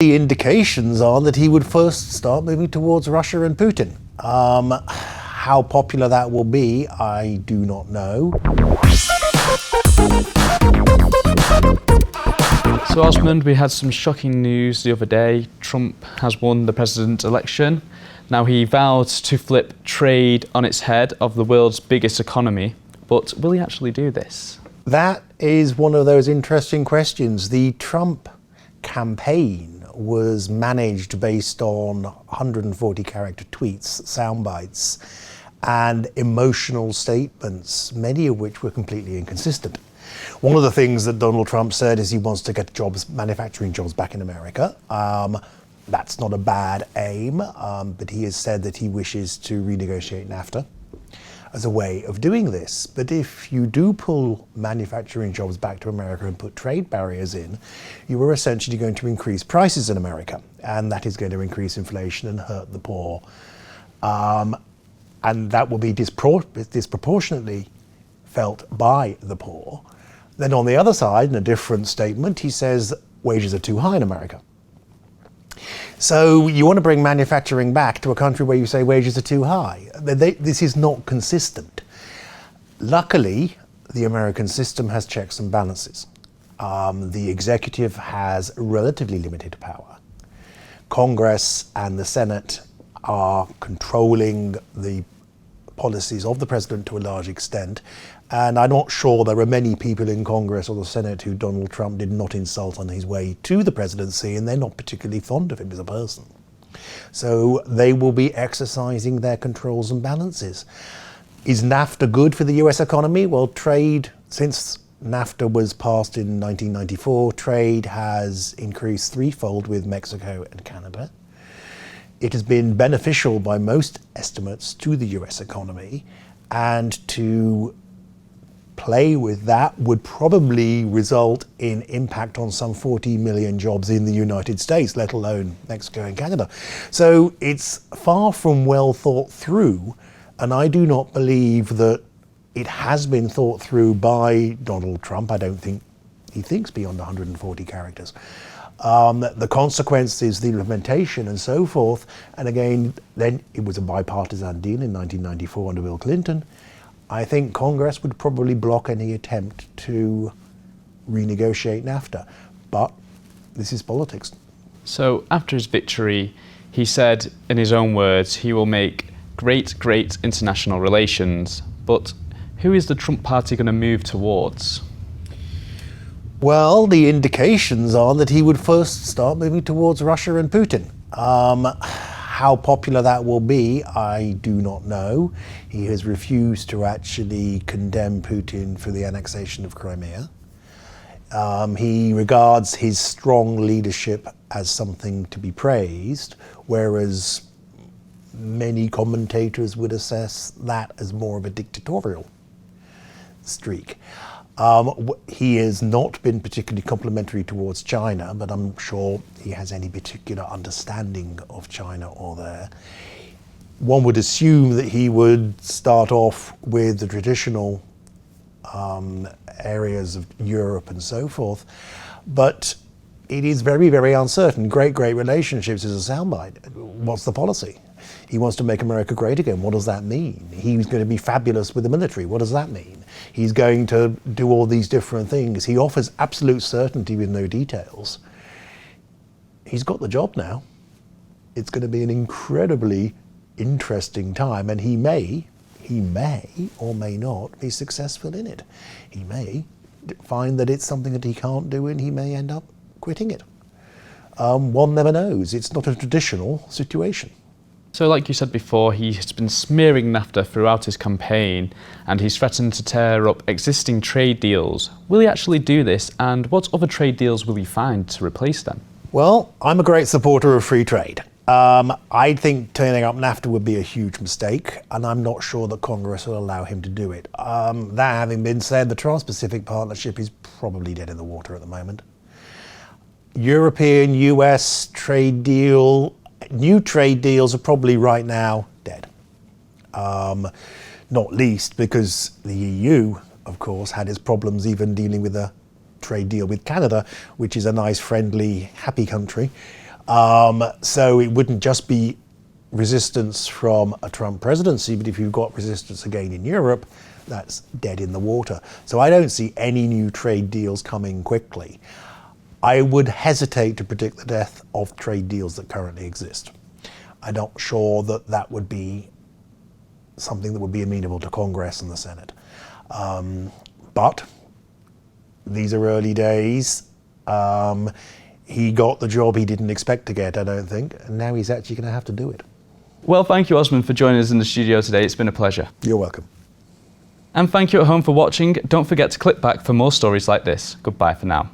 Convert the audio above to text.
The indications are that he would first start moving towards Russia and Putin. How popular that will be, I do not know. So Osmond, we had some shocking news the other day. Trump has won the president's election. Now he vowed to flip trade on its head of the world's biggest economy, but will he actually do this? That is one of those interesting questions. The Trump campaign was managed based on 140 character tweets, sound bites, and emotional statements, many of which were completely inconsistent. One of the things that Donald Trump said is he wants to get jobs, manufacturing jobs back in America. That's not a bad aim, but he has said that he wishes to renegotiate NAFTA as a way of doing this. But if you do pull manufacturing jobs back to America and put trade barriers in, you are essentially going to increase prices in America, and that is going to increase inflation and hurt the poor. And that will be disproportionately felt by the poor. Then on the other side, in a different statement, he says wages are too high in America. So you want to bring manufacturing back to a country where you say wages are too high. This is not consistent. Luckily, the American system has checks and balances. The executive has relatively limited power. Congress and the Senate are controlling the policies of the president to a large extent, and I'm not sure there are many people in Congress or the Senate who Donald Trump did not insult on his way to the presidency, and they're not particularly fond of him as a person. So they will be exercising their controls and balances. Is NAFTA good for the US economy? Well, trade, since NAFTA was passed in 1994, trade has increased threefold with Mexico and Canada. It has been beneficial by most estimates to the US economy, and to play with that would probably result in impact on some 40 million jobs in the United States, let alone Mexico and Canada. So it's far from well thought through, and I do not believe that it has been thought through by Donald Trump. I don't think he thinks beyond 140 characters. The consequences, the implementation and so forth, and again, then it was a bipartisan deal in 1994 under Bill Clinton. I think Congress would probably block any attempt to renegotiate NAFTA, but this is politics. So after his victory, he said in his own words, he will make great international relations, but who is the Trump party going to move towards? Well, the indications are that he would first start moving towards Russia and Putin. How popular that will be, I do not know. He has refused to actually condemn Putin for the annexation of Crimea. He regards his strong leadership as something to be praised, whereas many commentators would assess that as more of a dictatorial streak. He has not been particularly complimentary towards China, but I'm sure he has any particular understanding of China or there. One would assume that he would start off with the traditional areas of Europe and so forth, but it is very uncertain. Great relationships is a soundbite. What's the policy? He wants to make America great again. What does that mean? He's going to be fabulous with the military. What does that mean? He's going to do all these different things. He offers absolute certainty with no details. He's got the job now. It's going to be an incredibly interesting time, and he may or may not be successful in it. He may find that it's something that he can't do, and he may end up quitting it. One never knows. It's not a traditional situation. So like you said before, he has been smearing NAFTA throughout his campaign, and he's threatened to tear up existing trade deals. Will he actually do this, and what other trade deals will he find to replace them? Well, I'm a great supporter of free trade. I think turning up NAFTA would be a huge mistake, and I'm not sure that Congress will allow him to do it. That having been said, the Trans-Pacific Partnership is probably dead in the water at the moment. European, US trade deal, new trade deals are probably right now dead. Not least because the EU, of course, had its problems even dealing with a trade deal with Canada, which is a nice, friendly, happy country. So it wouldn't just be resistance from a Trump presidency, but if you've got resistance again in Europe, that's dead in the water. So I don't see any new trade deals coming quickly. I would hesitate to predict the death of trade deals that currently exist. I'm not sure that that would be something that would be amenable to Congress and the Senate. But these are early days. He got the job he didn't expect to get, I don't think, and now he's actually going to have to do it. Well, thank you, Osmond, for joining us in the studio today. It's been a pleasure. You're welcome. And thank you at home for watching. Don't forget to click back for more stories like this. Goodbye for now.